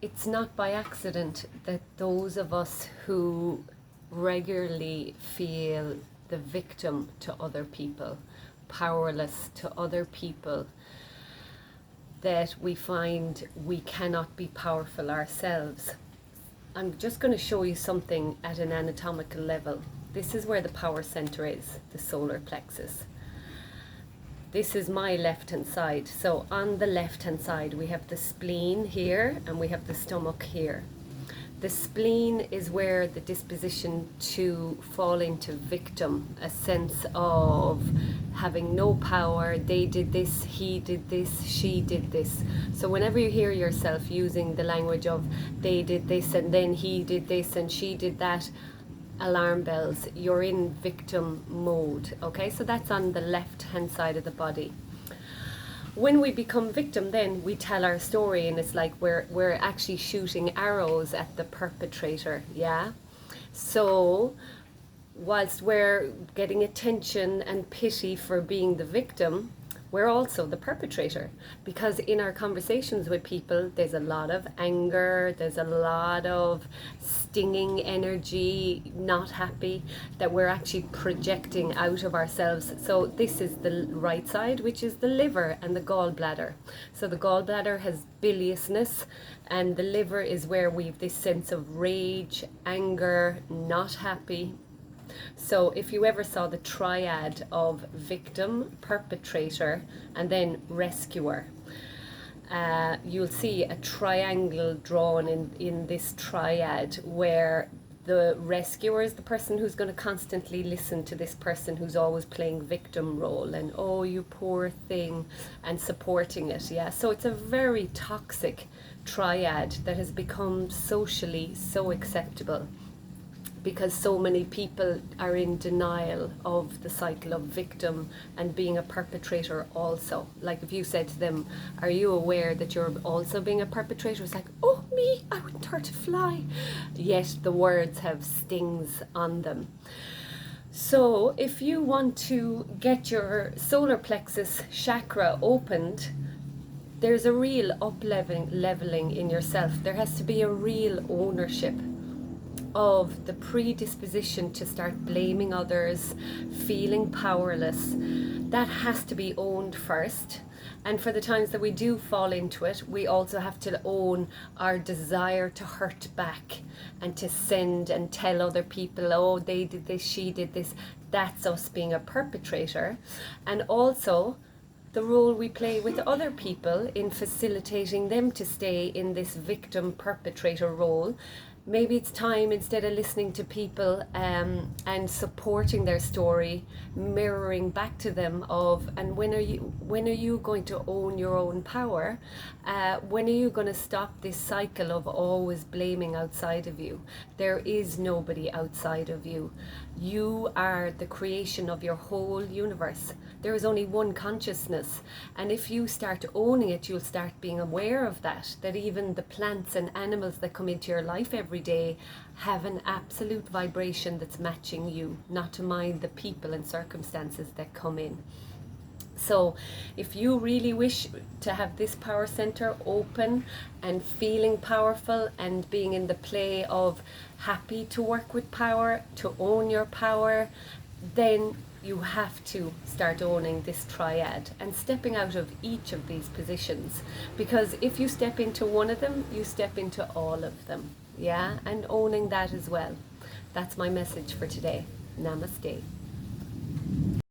it's not by accident that those of us who regularly feel the victim to other people, powerless to other people, that we find we cannot be powerful ourselves. I'm just going to show you something at an anatomical level. This is where the power center is, the solar plexus. This is my left hand side. So on the left hand side we have the spleen here and we have the stomach here. The spleen is where the disposition to fall into victim, a sense of having no power, they did this, he did this, she did this. So whenever you hear yourself using the language of they did this and then he did this and she did that, alarm bells, you're in victim mode. Okay, so that's on the left hand side of the body. When we become victim, then we tell our story, and it's like we're actually shooting arrows at the perpetrator. Yeah, so whilst we're getting attention and pity for being the victim, we're also the perpetrator, because in our conversations with people there's a lot of anger, there's a lot of stinging energy, not happy, that we're actually projecting out of ourselves. So this is the right side, which is the liver and the gallbladder. So the gallbladder has biliousness, and the liver is where we've this sense of rage, anger, not happy. So if you ever saw the triad of victim, perpetrator, and then rescuer, you'll see a triangle drawn in this triad, where the rescuer is the person who's going to constantly listen to this person who's always playing victim role and, oh, you poor thing, and supporting it. Yeah, so it's a very toxic triad that has become socially so acceptable, because so many people are in denial of the cycle of victim and being a perpetrator also. Like if you said to them, are you aware that you're also being a perpetrator? It's like, oh, me, I wouldn't hurt a fly. Yet the words have stings on them. So if you want to get your solar plexus chakra opened, there's a real up-leveling in yourself. There has to be a real ownership of the predisposition to start blaming others, feeling powerless. That has to be owned first. And for the times that we do fall into it, we also have to own our desire to hurt back and to send and tell other people, oh, they did this, she did this. That's us being a perpetrator. And also the role we play with other people in facilitating them to stay in this victim perpetrator role. Maybe it's time, instead of listening to people and supporting their story, mirroring back to them of, and when are you going to own your own power? When are you going to stop this cycle of always blaming outside of you? There is nobody outside of you. You are the creation of your whole universe. There is only one consciousness, and if you start owning it, you'll start being aware of that even the plants and animals that come into your life every day have an absolute vibration that's matching you, not to mind the people and circumstances that come in. So if you really wish to have this power center open and feeling powerful and being in the play of happy to work with power, to own your power, then you have to start owning this triad and stepping out of each of these positions, because if you step into one of them, you step into all of them. Yeah, and owning that as well. That's my message for today. Namaste.